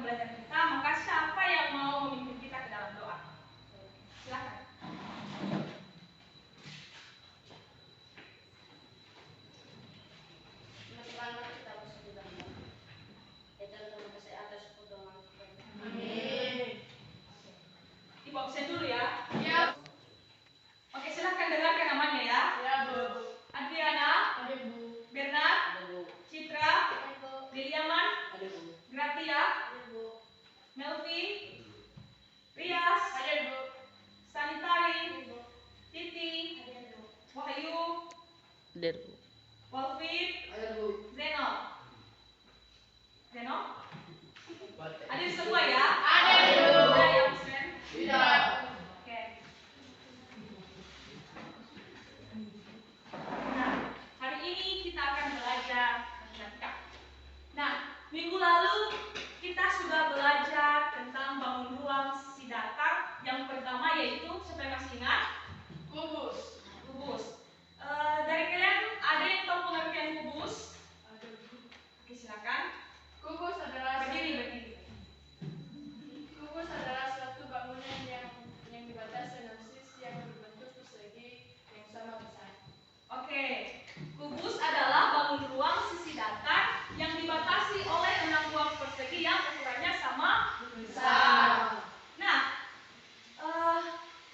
pembelajaran kita, maka siapa yang mau memimpin kita ke dalam doa? Silakan. Ibu absen dulu ya. Ya. Oke, silakan dengarkan namanya ya. Ya, Bu. Adriana, Ada, Bu. Bernard, Ada, Bu. Citra, Ada, Bu. Liliaman, Ada, Bu. Gratia, Ada, Bu. Melvin, Rias, Ada, Bu. Sanitari, Ada, Bu. Titi, Ada, Bu. Wahyu, Ada, Bu. Walfit, Ada, Bu. Zeno. Zeno? Ada semua ya? Ada, Bu. Ada yang absen? Tidak. Oke. Nah, hari ini kita akan belajar matematika. Nah, minggu lalu kita sudah belajar tentang bangun ruang sisi datar. Yang pertama yaitu, siapa yang masih ingat? Kubus. Kubus. Dari kalian ada yang tahu pengertian kubus? Ada, Bu. Oke, silakan. Kubus adalah Berdiri. Kubus adalah suatu bangunan yang dibatasi dengan sisi yang berbentuk persegi yang sama besar. Oke, kubus adalah bangun ruang sisi datar yang dibatasi oleh 6 ruang persegi yang ukurannya sama besar. Nah,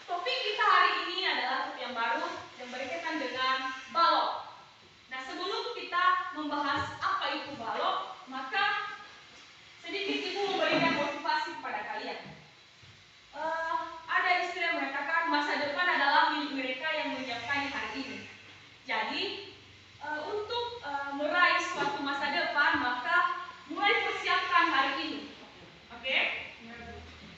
topik kita hari ini adalah topik yang baru yang berkaitan dengan balok. Nah, sebelum kita membahas apa itu balok, maka sedikit ibu memberikan motivasi kepada kalian. Ada istilah yang mengatakan masa depan adalah milik mereka yang menyiapkan hari ini. Jadi, untuk meraih suatu masa depan, maka mulai persiapkan hari ini. Oke?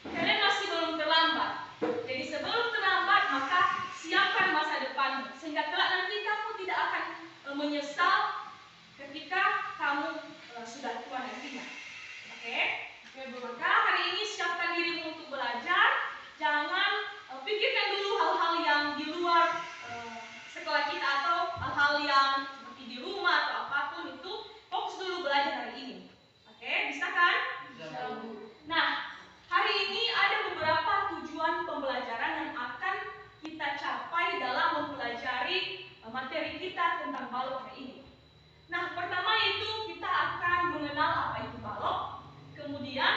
Kalian masih belum terlambat. Jadi sebelum terlambat, maka siapkan masa depan sehingga kelak nanti kamu tidak akan menyesal ketika kamu sudah tua nantinya. Oke? Maka hari ini siapkan dirimu untuk belajar. Jangan pikirkan dulu hal-hal yang di luar sekolah kita atau hal-hal yang seperti di rumah atau apapun itu. Fokus dulu belajar hari ini. Oke? Bisa kan? Bisa, Bu. Nah, hari ini ada beberapa tujuan pembelajaran yang akan kita capai dalam mempelajari materi kita tentang balok hari ini. Nah, pertama itu kita akan mengenal apa itu balok. Kemudian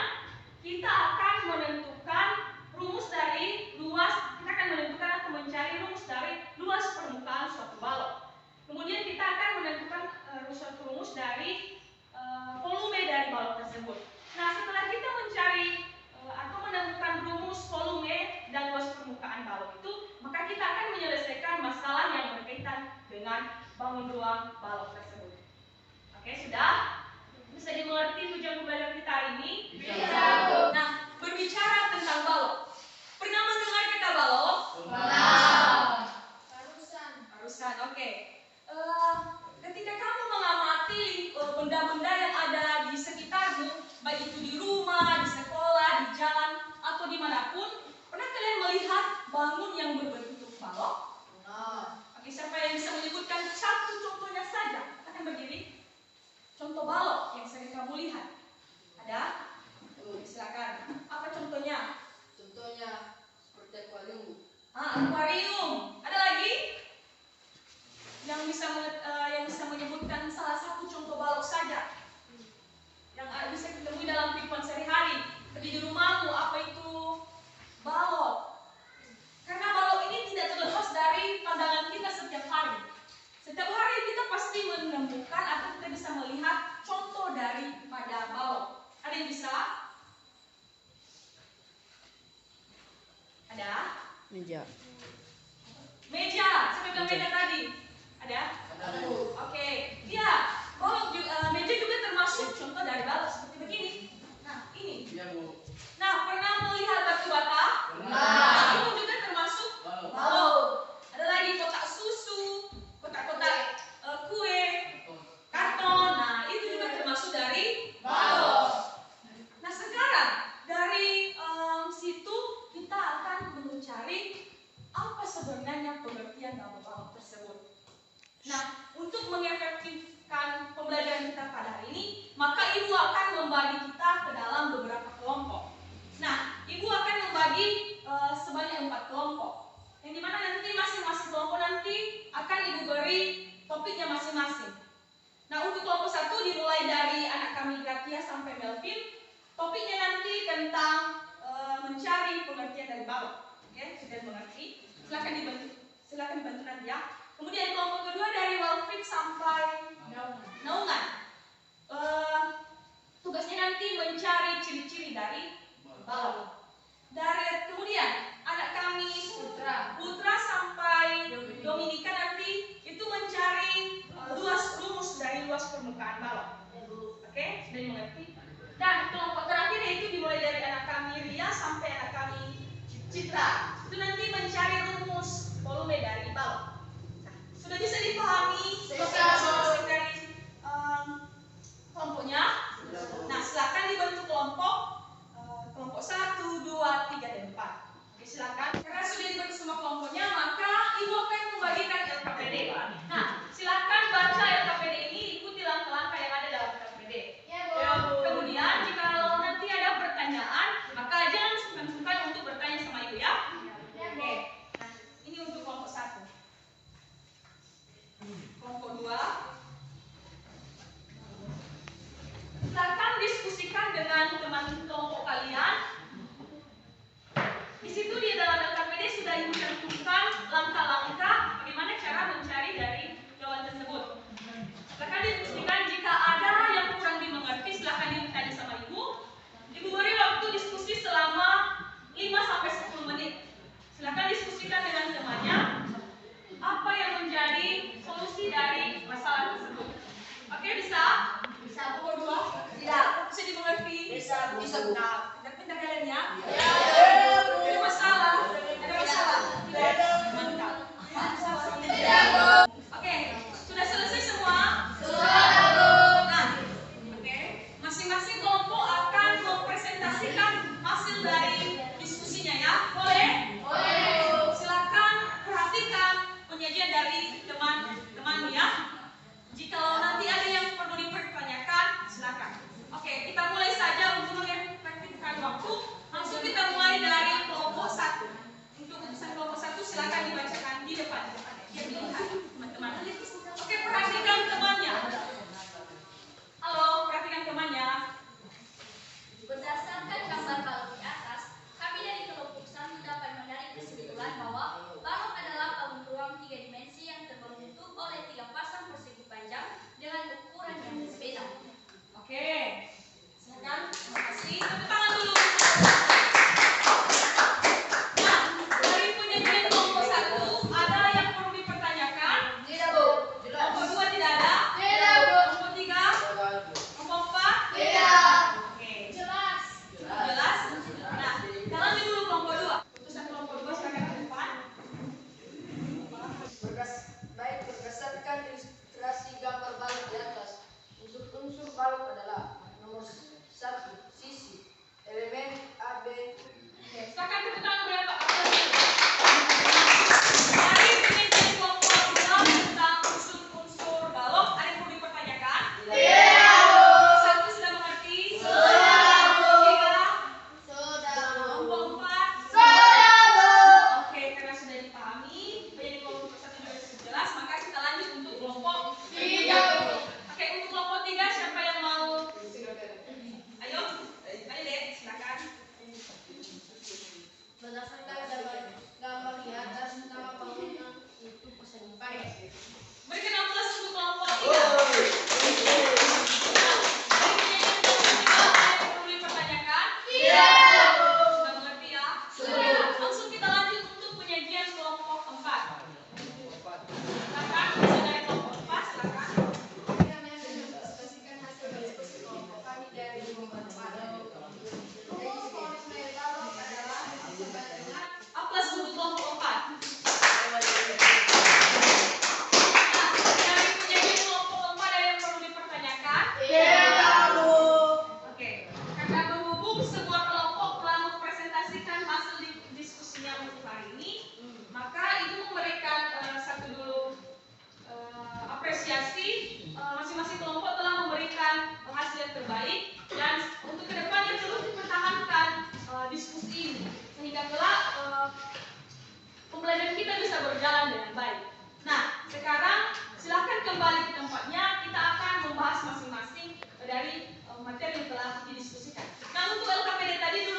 kita akan menentukan rumus dari luas, kita akan menentukan atau mencari rumus dari luas permukaan suatu balok. Kemudian kita akan menentukan suatu rumus dari volume dari balok tersebut. Nah, setelah kita mencari atau menemukan rumus volume dan luas permukaan balok itu, maka kita akan menyelesaikan masalah yang berkaitan dengan bangun ruang balok tersebut. Oke, sudah? Bisa dimengerti tujuan pembelajaran kita hari ini? Bisa, Bu. Nah, berbicara tentang balok. Pernah mendengar kata balok? Barusan, oke. Ketika kamu mengamati benda-benda yang ada di sekitarmu, baik itu di rumah, di sekolah, di jalan, atau dimanapun, pernah kalian melihat bangun yang berbentuk balok? Oke, siapa yang bisa menyebutkan satu contohnya saja? Akan berdiri. Contoh balok yang sering kamu lihat. Ada? Silakan. Apa contohnya? Contohnya seperti akuarium, Bu. Akuarium. Ada lagi? Yang bisa menyebutkan salah satu contoh balok saja yang bisa kita temui dalam kehidupan sehari-hari. Seperti di rumahmu, apa itu balok? Karena balok ini tidak terlepas dari pandangan kita setiap hari. Setiap hari kita pasti menemukan atau kita bisa melihat contoh daripada balok. Ada yang bisa? Ada? Meja. Meja. Siapa bilang meja tadi? Ada? Ada, Bu. Oke. Ya, balok juga, meja juga termasuk contoh dari balok seperti begini. Nah, ini. Iya, Bu. Nah, pernah melihat batu bata? Pernah. Itu juga termasuk Balok. balok. Ada lagi kotak susu, kotak-kotak kue, karton. Nah, itu juga termasuk dari balok. Nah, sekarang dari situ kita akan mencari apa sebenarnya pengertian dari balok tersebut. Nah, untuk mengefektifkan pembelajaran kita pada hari ini, maka Ibu akan membagi kita ke dalam beberapa tentang mencari pengertian dari balok. Oke, sudah mengerti? Silakan dibantu nanti ya. Kemudian kelompok kedua dari Walfrid sampai Naungan. Tugasnya nanti mencari ciri-ciri dari balok. Kemudian anak kami Putra sampai Dominika nanti itu mencari rumus dari luas permukaan balok. Oke, sudah dimengerti? Dan kelompok terakhir yaitu dimulai dari anak kami Ria sampai anak kami Citra. Itu nanti mencari rumus volume dari balok. Nah, sudah bisa dipahami masing-masing dari kelompoknya? Nah, silakan dibentuk kelompok 1, 2, 3, dan 4. Oke, silakan. Karena sudah dibentuk semua kelompoknya, maka Ibu akan membagikan LKPD. Nah, silakan baca LKPD ini, ikuti langkah-langkah yang ada dalam LKPD. Kemudian, jika nanti ada pertanyaan, maka jangan sungkan-sungkan untuk bertanya sama Ibu ya. Oke. Nah, ini untuk kelompok 1. Kelompok 2. Silakan diskusikan dengan teman kelompok kalian. Di situ di dalam LKPD sudah Ibu cantumkan langkah-langkah bagaimana cara mencari dari jawaban tersebut. Silakan diskusikan, jika ada yang kurang dimengerti silakan ditanya sama Ibu. Ibu beri waktu diskusi selama 5-10 menit. Silakan diskusikan dengan temannya apa yang menjadi solusi dari masalah tersebut. Oke, bisa? Kelompok 2? Tidak. Bisa dimengerti? Bisa. Nah, pintar kalian ya? Ada masalah? Mantap. Oke, sudah selesai semua? Nah, oke. Masing-masing kelompok akan mempresentasikan hasil dari diskusinya ya. Boleh? Silakan perhatikan penyajian dari teman-teman ya. Jika nanti ada yang perlu dipertanyakan, silakan. Oke, kita mulai saja untuk mengefektifkan waktu. Langsung kita mulai dari kelompok 1. Untuk utusan kelompok 1 silakan dibacakan di depan. Biar dilihat teman-teman. Oke, perhatikan temannya. Halo, perhatikan temannya. Berdasarkan gambar balok di atas, kami dari kelompok 1 dapat menarik kesimpulan bahwa balok adalah patung ruang 3 dimensi yang terbentuk oleh 3 pasang persegi panjang dengan ukuran yang berbeda. Oke, silakan. Terima kasih. Tepuk tangan dulu. Nah, dari penyajian kelompok 1 ada yang perlu dipertanyakan? Tidak, Bu. Kelompok 2 tidak ada? Tidak, Bu. Kelompok 3? Kelompok 4? Tidak. Oke. Jelas. Jelas? Nah, dalami dulu kelompok 2. Utusan kelompok 2 silakan ke depan. Berdasarkan ilustrasi gambar balok di atas, unsur-unsur balok adalah nomor 1 sisi, elemen A, B. Oke, silakan tepuk tangan berapa? Dari penyajian kelompok 2 tentang unsur-unsur balok, ada yang perlu dipertanyakan? Tidak, Bu. 1 sudah mengerti? Sudah, Bu. 3? Sudah, Bu. Kelompok 4? Sudah, Bu. Oke, karena sudah dipahami, penyajian kelompok 1 juga sudah jelas, maka kita lanjut untuk kelompok 3. Oke, untuk kelompok 3 siapa yang mau? Ayo, Dek, silakan. Berdasarkan gambar di atas, nama bangunan itu persegi panjang. Berikan aplaus untuk kelompok 3. Nah, dari penyajian kelompok 3 ada yang perlu dipertanyakan? Tidak, Bu. Sudah mengerti ya? Sudah. Langsung kita lanjut untuk penyajian kelompok 4. Silakan, bisa dari kelompok 4, silakan. Kami akan mempresentasikan hasil diskusi kelompok kami dari kelompok 4. Rumus volume balok adalah sama dengan Aplaus untuk kelompok 4. Nah, dari penyajian kelompok 4 ada yang perlu dipertanyakan? Tidak, Bu. Oke, karena berhubung semua kelompok telah mempresentasikan hasil diskusinya untuk hari ini, maka Ibu memberikan satu dulu apresiasi. Masing-masing kelompok telah memberikan hasil yang terbaik, dan untuk kedepannya terus dipertahankan diskusi ini sehingga kelak pembelajaran kita bisa berjalan dengan baik. Nah, sekarang silakan kembali ke tempatnya. Kita akan membahas masing-masing dari materi yang telah didiskusikan. Nah, untuk LKPD tadi dulu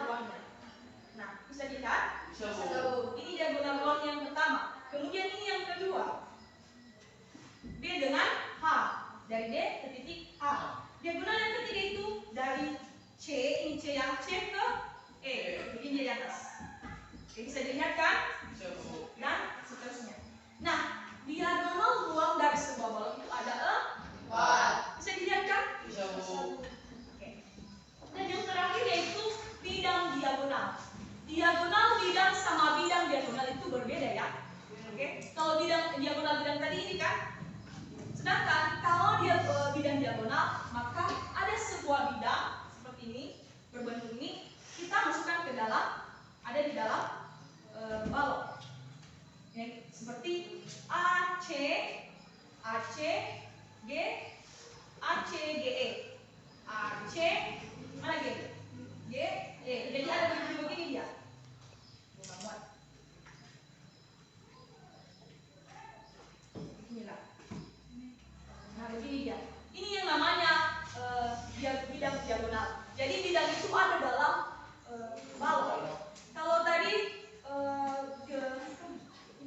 ruangnya. Nah, bisa dilihat? Bisa, Bu. Ini diagonal ruang yang pertama. Kemudian ini yang kedua. B dengan H. Dari D ke titik H. Diagonal yang ketiga itu dari C, ini C yang C ke E. Begini di atas. Oke, bisa dilihat kan? Bisa, Bu. Dan seterusnya. Nah, diagonal ruang dari sebuah balok itu ada 4. Bisa dilihat kan? Bisa, Bu. Oke. Dan yang terakhir yaitu bidang diagonal. Diagonal bidang sama bidang diagonal itu berbeda ya. Oke. Kalau bidang diagonal bidang tadi ini kan. Sedangkan kalau dia bidang diagonal, maka ada sebuah bidang seperti ini, berbentuk ini, kita masukkan ke dalam, ada di dalam balok. Ya, seperti AC, AC, G, AC, GE, AC, mana G? G, E. Jadi ada begini dia. Inilah. Nah, begini dia. Ini yang namanya bidang diagonal. Jadi bidang itu ada dalam balok. Kalau tadi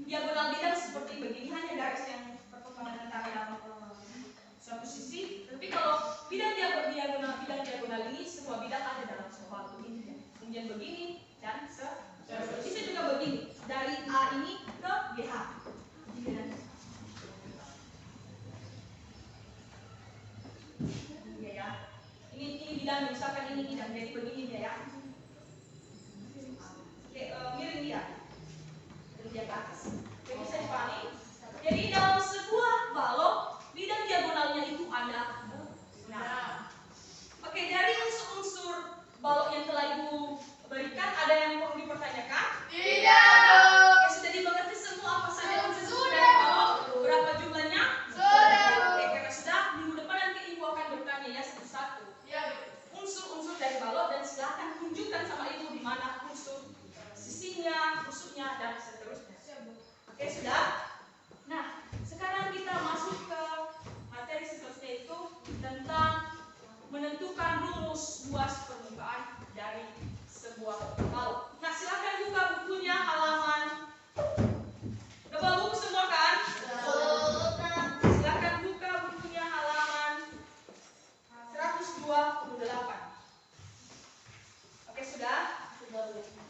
diagonal bidang seperti begini, hanya garis yang pertemuan antara suatu sisi. Tapi kalau bidang diagonal ini semua bidang ada dalam sebuah balok ini. Kemudian begini dan seterusnya juga begini. Dari A ini ke GH. Iya ya. Ini bidang, misalkan ini bidang, jadi begini dia ya. Oke, miring dia. Dari dia ke atas. Oke, bisa dipahami? Jadi dalam sebuah balok, bidang diagonalnya itu ada 6. Oke, dari unsur-unsur balok yang telah Ibu berikan, ada yang perlu dipertanyakan? Tidak. Oke, sudah dimengerti semua apa saja unsur dari balok? Berapa jumlahnya? Sudah. Oke, karena sudah, minggu depan nanti Ibu akan bertanya ya satu-satu. Unsur-unsur dari balok, dan silakan tunjukkan sama Ibu di mana unsur sisinya, tusuknya, dan seterusnya. Oke, sudah? Nah, sekarang kita masuk ke materi seterusnya, itu tentang menentukan rumus luas permukaan dari sebuah balok. Nah, silakan buka bukunya halaman. Udah bawa buku semua kan? Silakan buka bukunya halaman 128. Oke, sudah?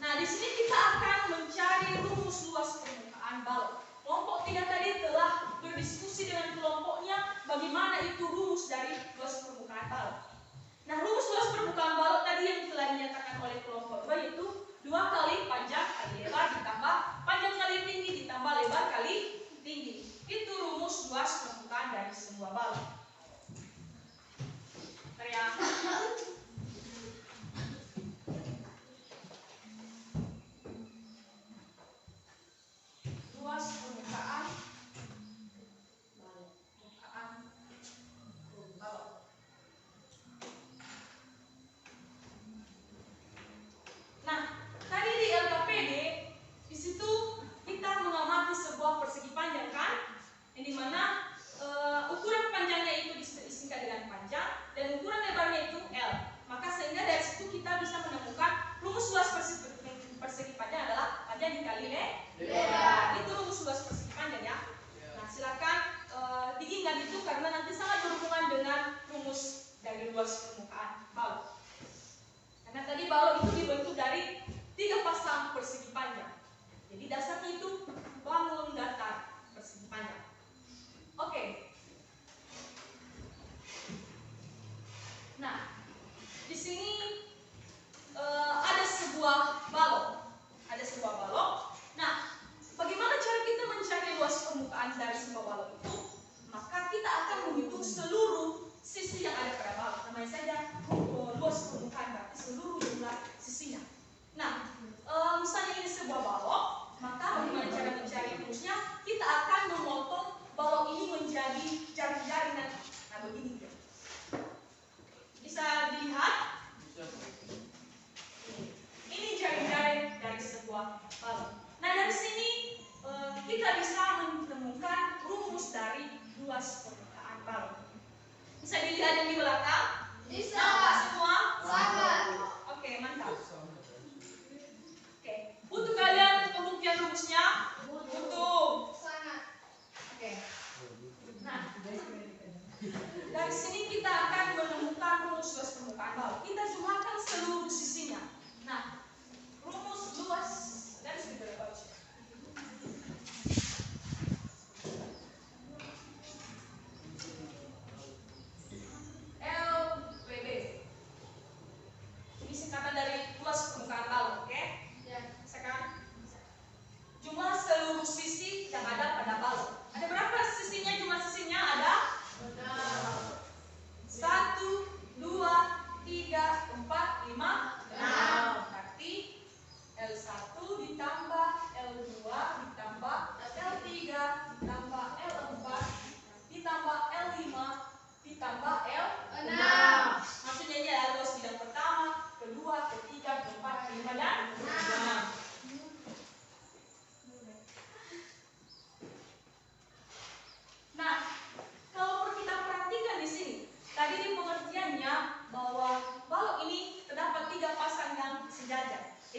Nah, di sini kita akan mencari rumus luas permukaan balok. Kelompok 3 tadi telah berdiskusi dengan kelompoknya bagaimana itu rumus dari luas permukaan balok. Nah, rumus luas permukaan balok tadi yang telah dinyatakan oleh kelompok 2 yaitu 2 kali panjang kali lebar ditambah panjang kali tinggi ditambah lebar kali tinggi. Itu rumus luas permukaan dari sebuah balok. Teriak. Luas permukaan balok. Nah, tadi di LKPD di situ kita mengamati sebuah persegi panjang kan, yang dimana ukuran panjangnya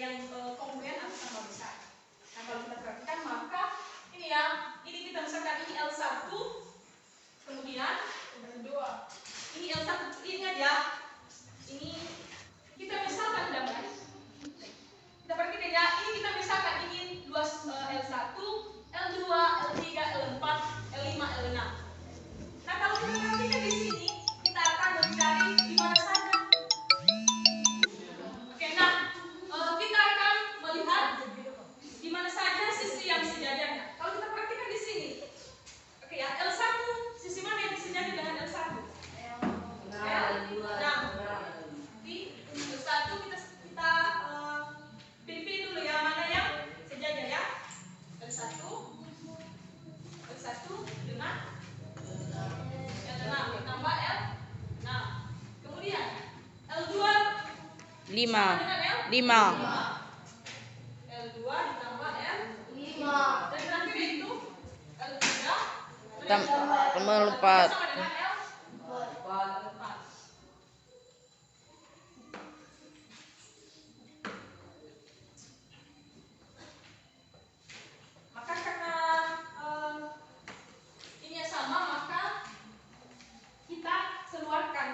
yang kongruent atau sama besar. Nah, kalau kita perhatikan maka ini ya, ini kita misalkan ini L1, kemudian L2. Ini L1, ini aja. Ini kita misalkan dengan kita perhatikan ya, ini kita misalkan ingin L1, L2, L3, L4, L5, L6. Nah, kalau kita perhatikan di sini, kita akan mencari di mana saja. Oke, nah, kita akan melihat di mana saja sisi yang sejajarnya. Kalau kita perhatikan di sini, oke ya, L1, sisi mana yang sejajar dengan L1? L2. Nah, di L1 kita pilih dulu ya, mana yang sejajar ya. L1 dengan L6 ditambah L6. Kemudian L2 5. dengan L2 ditambah L5. Dan terakhir itu L3 Tambah 4. sama dengan L4. Maka karena ini sama, maka kita keluarkan.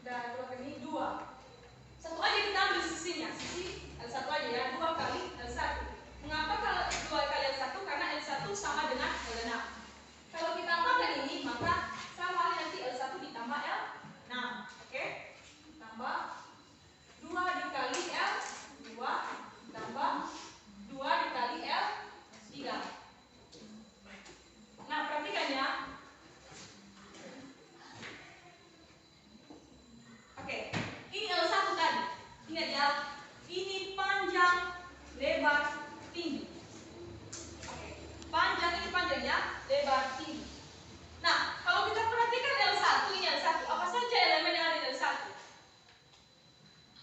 Udah keluarkan ini 2. Satu aja kita ambil sisinya, sisi L1 aja ya, 2 kali L1. Mengapa kalau 2 kali L1? Karena L1 sama dengan L6. Kalau kita tambahkan ini, maka sama nanti L1 ditambah L6. Oke? Tambah 2 dikali L2 tambah 2 dikali L3. Nah, perhatikan ya. Oke, ini L1 tadi. Ingat ya, ini panjang, lebar, tinggi. Oke, panjang ini panjang ya, lebar, tinggi. Nah, kalau kita perhatikan L1, ini L1. Apa saja elemen yang ada di L1?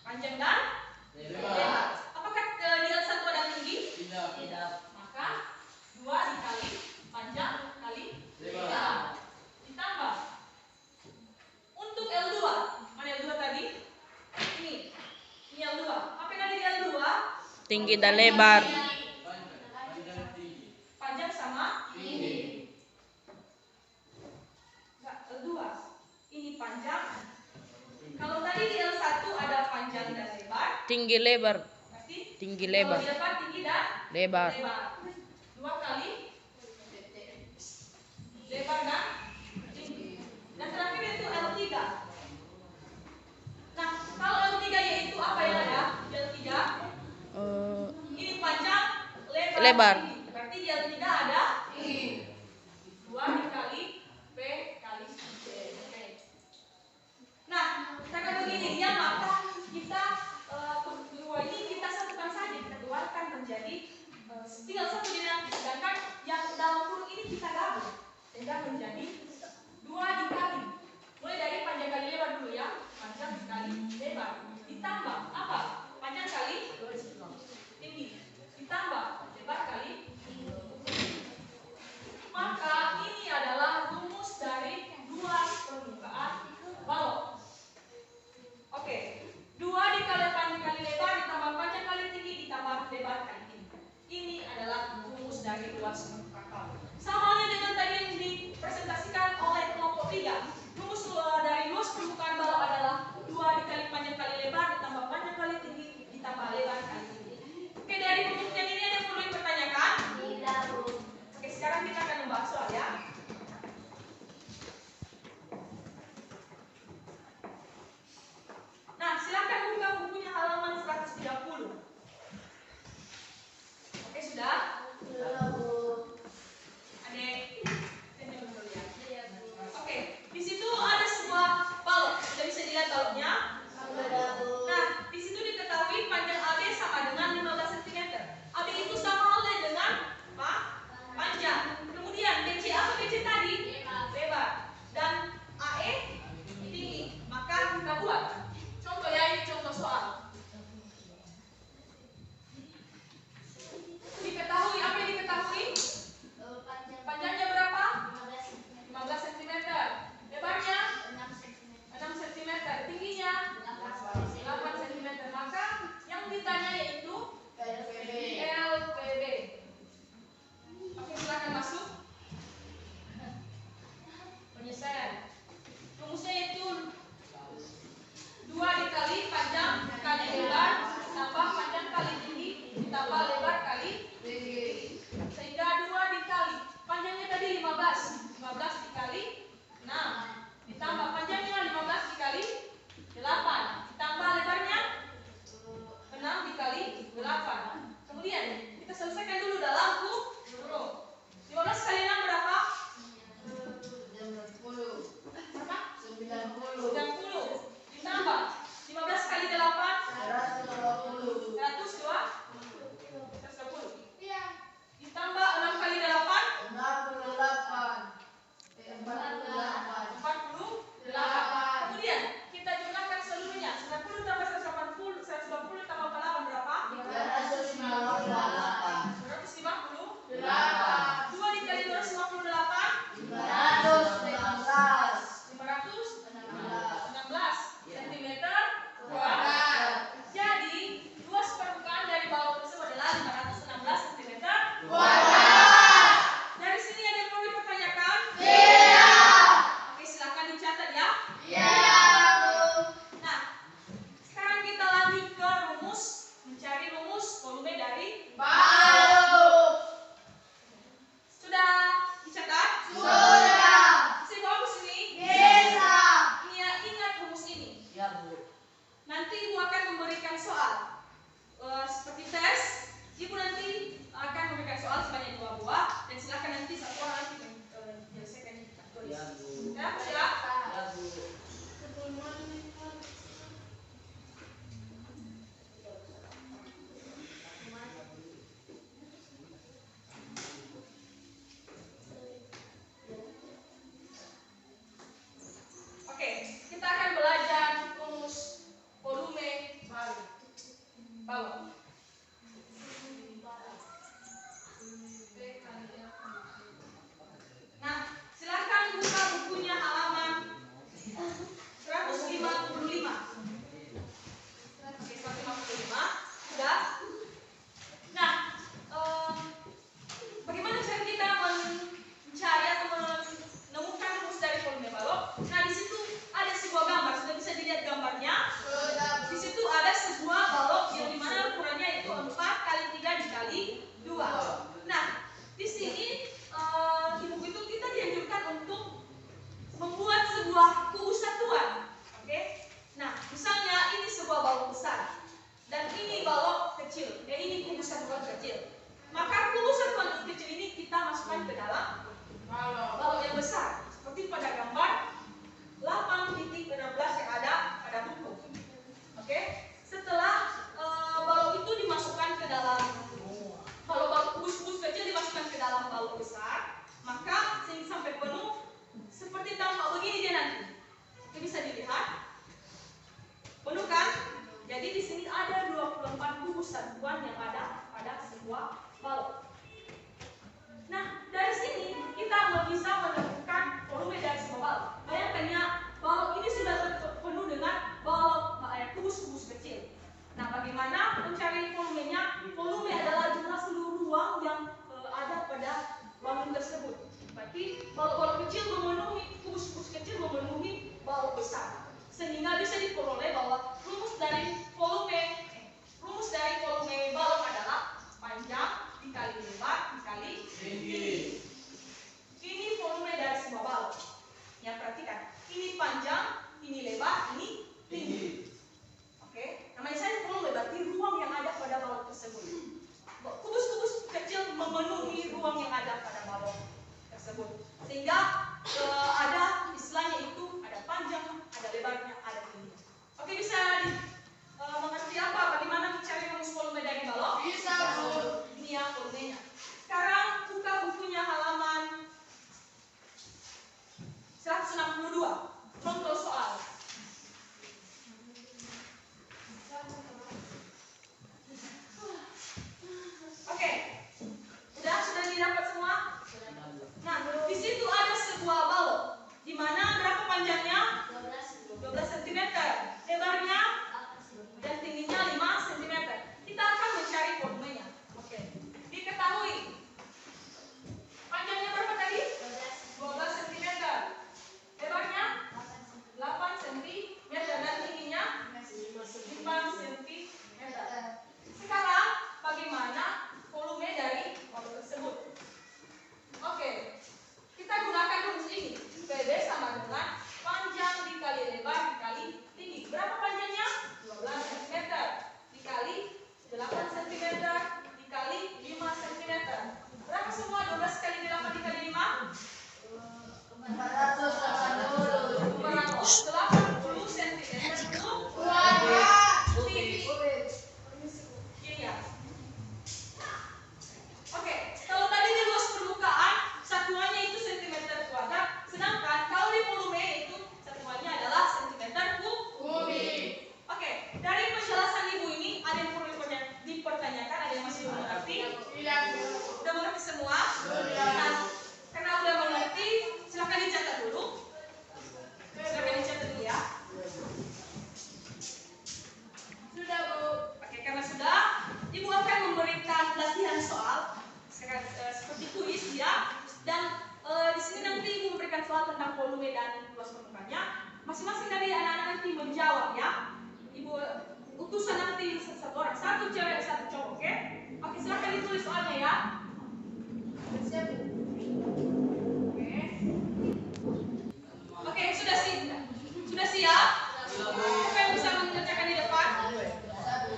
Panjang dan lebar. Apakah di L1 ada tinggi? Tidak. Maka 2 dikali panjang kali lebar. Ditambah. Untuk L2, mana L2 tadi? Ini L2. Apa yang ada di L2? Tinggi dan lebar. Panjang sama tinggi. Enggak, L2. Ini panjang. Kalau tadi di L1 ada panjang dan lebar. Tinggi lebar. Berarti Tinggi lebar. kalau di depan tinggi dan Lebar. 2 kali lebar dan tinggi. Dan terakhir itu L3. Nah, kalau L3 yaitu apa yang ada? L3 ini panjang, lebar. Tinggi. Berarti di L3 ada 2 dikali P kali C. Nah, karena begini dia, maka kita kedua ini kita satukan saja, kita keluarkan menjadi tinggal satu dengan, sedangkan yang dalam kurung ini kita gabung sehingga menjadi 2 dikali, mulai dari panjang kali lebar dulu ya, panjang kali lebar ditambah apa? Panjang kali tinggi ditambah lebar kali tinggi. Maka ini adalah rumus dari 2 permukaan balok. Oke, 2 dikali panjang kali lebar ditambah panjang kali tinggi ditambah lebar kali tinggi. Ini adalah rumus dari luas permukaan balok. Sama halnya dengan tadi yang dipresentasikan oleh kelompok 3. Rumus dari luas permukaan balok adalah 2 dikali panjang kali lebar ditambah panjang kali tinggi ditambah lebar kali tinggi. Oke, dari pembuktian ini ada yang perlu dipertanyakan? Tidak, Bu. Oke, sekarang kita akan membahas soal ya. Nah, silakan buka bukunya halaman 130. Oke, sudah? Sudah, Bu. ditambah lebar kali tinggi. Sehingga 2 dikali panjangnya tadi 15 dikali 6 ditambah panjangnya 15 dikali 8 ditambah lebarnya 6 dikali 8. Kemudian kita selesaikan dulu dalam huruf. 15 kali 6 berapa? 90 ditambah 15 kali 8 120 ditambah 6 kali 8 48. Kemudian kita jumlahkan seluruhnya. 90 tambah 120 tambah 8 berapa? 250. 2 dikali 258 516 cm kuadrat. Jadi luas permukaan dari balok tersebut adalah 516 cm kuadrat. Dari sini ada yang perlu dipertanyakan? Oke, silakan dicatat ya. Nah, sekarang kita lanjut ke rumus, mencari rumus volume dari sudah dicatat? Saya bawa ke sini. Ingat rumus ini. Nanti Ibu akan memberikan soal seperti tes. Ibu nanti akan memberikan soal sebanyak 2 buah dan silakan nanti satu orang nanti menyelesaikan tulis. Ya, siap? Oke, kita akan belajar rumus volume balok. Nah, silakan buka bukunya halaman 155. Oke, 155. Sudah? Nah, bagaimana cara kita mencari atau menemukan rumus dari volume balok? Nah, di situ ada sebuah gambar. Sudah bisa dilihat gambarnya? Di situ ada sebuah balok yang dimana ukurannya itu 4 kali 3 dikali 2. Nah, di sini di buku itu kita dianjurkan untuk membuat sebuah kubus satuan. Oke? Nah, misalnya ini sebuah balok besar dan ini balok kecil. Ini kubus satuan kecil. Maka kubus satuan kecil ini kita masukkan ke dalam balok yang besar. Seperti pada gambar 8.16 yang ada pada buku. Oke? Setelah balok itu dimasukkan ke dalam balok kubus-kubus kecil dimasukkan ke dalam balok besar, maka sampai penuh seperti tampak begini dia nanti. Ini bisa dilihat. Penuh kan? Jadi di sini ada 24 kubus satuan yang ada pada sebuah balok. Nah, dari sini kita bisa menemukan volume dari sebuah balok. Bayangkan ya, balok ini sudah penuh dengan balok kubus-kubus kecil. Nah, bagaimana mencari volumenya? Volume adalah jumlah seluruh ruang yang ada pada balok tersebut. Berarti balok-balok kecil memenuhi, kubus-kubus kecil memenuhi balok besar. Sehingga bisa diperoleh bahwa rumus dari volume balok adalah panjang Udah mengerti semua? Nah, karena udah mengerti, silakan dicatat dulu. Silakan dicatat dulu ya. Sudah, Bu. Oke, karena sudah, Ibu akan memberikan latihan soal seperti kuis ya. Dan di sini nanti Ibu memberikan soal tentang volume dan luas permukaannya. Masing-masing dari anak-anak nanti menjawab ya. Ibu utusan nanti satu orang, satu cewek, satu cowok, oke? Oke, silakan ditulis soalnya ya. Siap, Bu. Oke, sudah siap? Sudah siap? Siapa yang bisa mengerjakan di depan?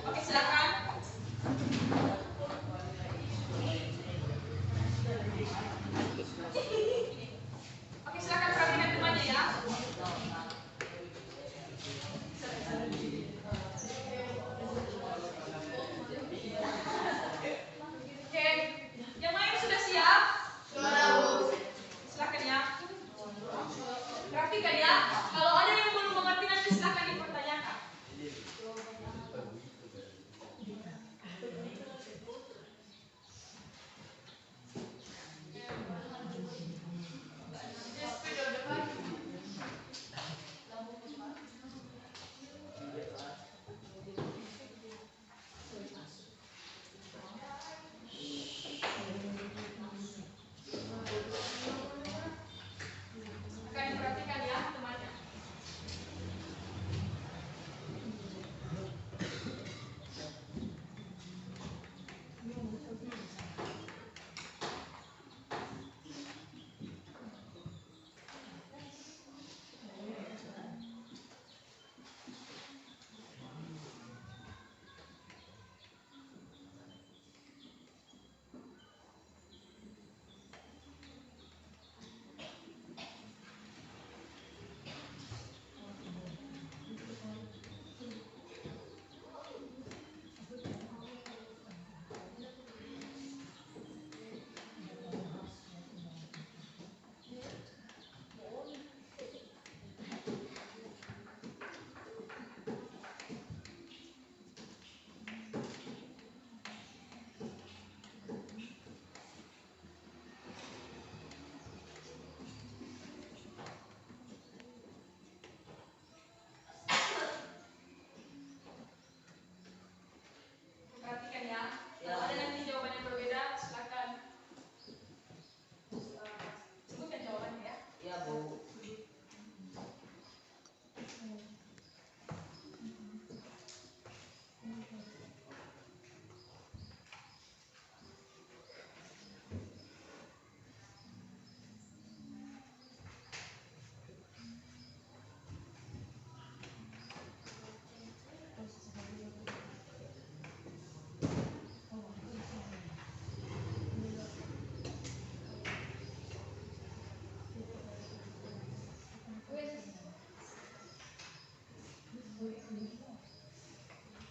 Oke, silakan. Oke, silakan perhatikan temannya ya. Oke, yang lain sudah siap? Silakan ya. Perhatikan ya. Kalau ada yang belum mengerti nanti silakan dipertanyakan. Akan diperhatikan ya temannya. Perhatikan ya. Kalau ada nanti jawaban yang berbeda, silakan sebutkan jawabannya ya. Iya, Bu.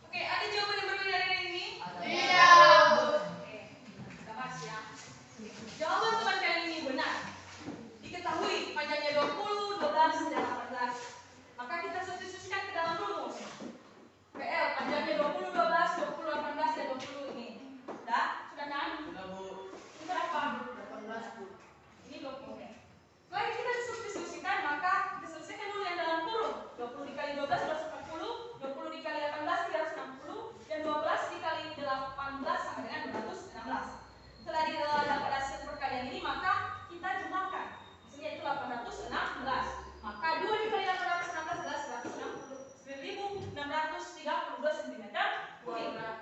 Oke, ada jawaban yang berbeda dari ini? Iya. Oke, kita bahas ya. Jawaban teman kali ini benar. Diketahui panjangnya 20, 12, dan 18. Maka kita substitusikan ke dalam rumus. PL panjangnya 20, 12, 20, 18, dan 20 ini. Sudah kan? Sudah, Bu. Ini berapa? 18, Bu. Ini 20. Lagi kita substitusikan, maka kita selesaikan dulu yang dalam kurung. 20 dikali 12, 240. 20 dikali 18, 360. Dan 12 dikali 18 sama dengan 216. Setelah didapat hasil perkalian ini, maka kita jumlahkan. Hasilnya itu 816. Maka 2 dikali 816 adalah 160. 1632 cm kuadrat.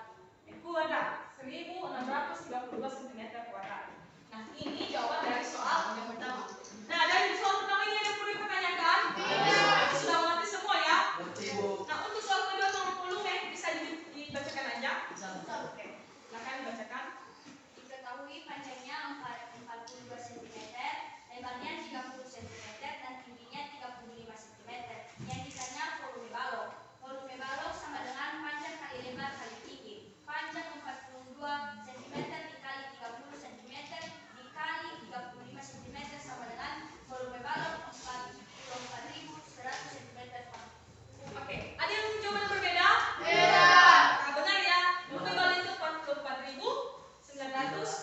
1632 cm kuadrat. Nah, ini jawaban dari soal yang pertama. Nah, dari soal pertama ini ada perlu dipertanyakan? Tidak. Sudah mengerti semua ya? Ngerti, Bu. Nah, untuk soal kedua nomor 10 bisa dibacakan aja. Bisa, Bu. Oke, silakan dibacakan. Diketahui panjangnya 42 cm, lebarnya 30 cm, dan tingginya 35 cm. Yang ditanya volume balok. Volume balok sama dengan panjang kali lebar kali tinggi. Panjang 42 cm dikali 30 cm dikali 35 cm sama dengan volume balok 44.100 cm. Oke, ada yang jawaban berbeda? Tidak. Nah, benar ya. Volume balok itu 44.900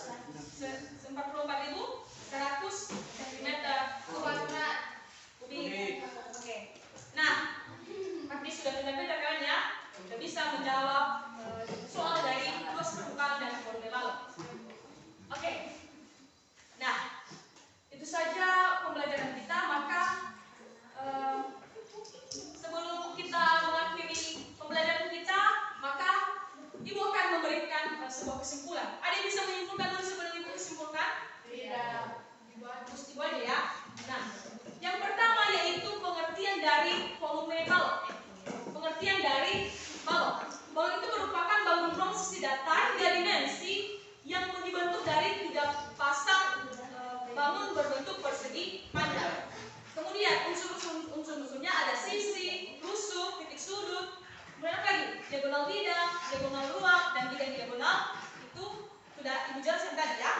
Terus ibu aja ya. Nah, yang pertama yaitu pengertian dari volume balok. Pengertian dari balok. Balok itu merupakan bangun ruang sisi datar 3 dimensi yang dibentuk dari 3 pasang bangun berbentuk persegi panjang. Kemudian unsur-unsurnya ada sisi, tusuk, titik sudut, kemudian apa lagi? Diagonal bidang, diagonal ruang, dan bidang diagonal. Itu sudah ibu jelaskan tadi ya.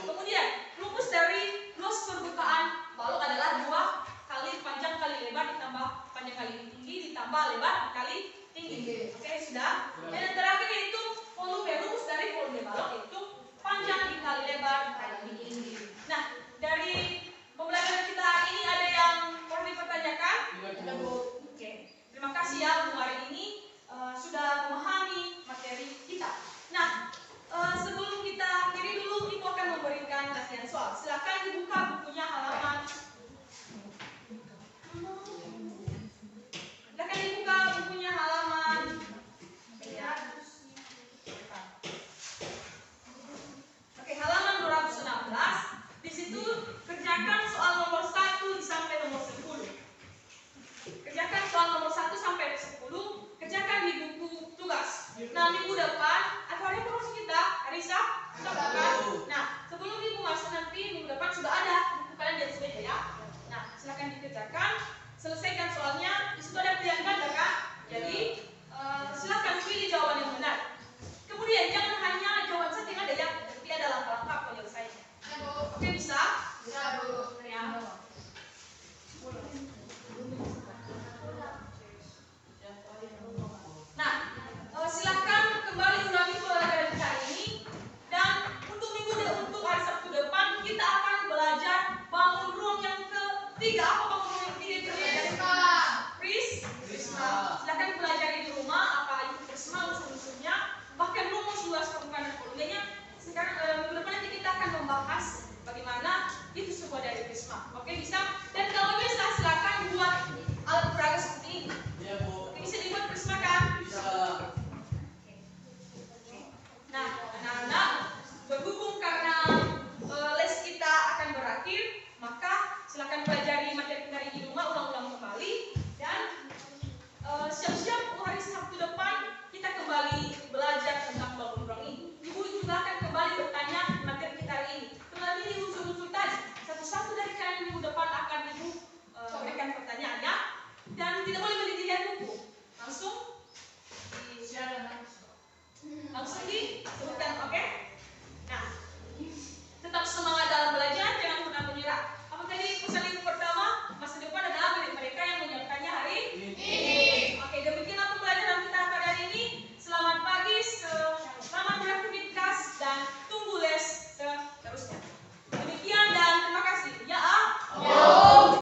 Kemudian rumus dari luas permukaan balok adalah 2 kali panjang kali lebar ditambah panjang kali tinggi ditambah lebar kali tinggi. Oke, sudah. Dan yang terakhir yaitu volume. Rumus dari volume balok yaitu panjang dikali lebar kali tinggi. Nah, dari pembelajaran kita hari ini ada yang perlu dipertanyakan? Oke. Terima kasih ya untuk hari ini sudah memahami materi kita. Nah, sebelum kita akhiri dulu, Ibu akan memberikan latihan soal. Silakan dibuka bukunya halaman. Silakan dibuka bukunya halaman. Oke, halaman 216. Di situ kerjakan soal nomor 1 sampai nomor 10. Kerjakan soal nomor 1 sampai 10. Kerjakan di buku tugas. Nah, minggu depan atau hari promosi kita, Arisa, kita bukan. Nah, sebelum minggu masuk nanti minggu depan sudah ada buku kalian di atas meja ya. Nah, silakan dikerjakan. Selesaikan soalnya. Di situ ada pilihan ganda kan? Jadi silakan pilih jawaban yang benar. Kemudian jangan hanya jawaban saja yang ada ya, tapi ada langkah-langkah penyelesaiannya. Oke, bisa? Bisa, Bu. Ya. Nah, silakan kembali ulangi pelajaran kita ini. Dan untuk untuk hari Sabtu depan kita akan belajar bangun ruang yang ketiga. Apa bangun ruang yang ketiga? Prisma. Silakan pelajari di rumah apa itu prisma, unsur-unsurnya, bahkan rumus luas permukaan dan volumenya. Sekarang minggu depan nanti kita akan membahas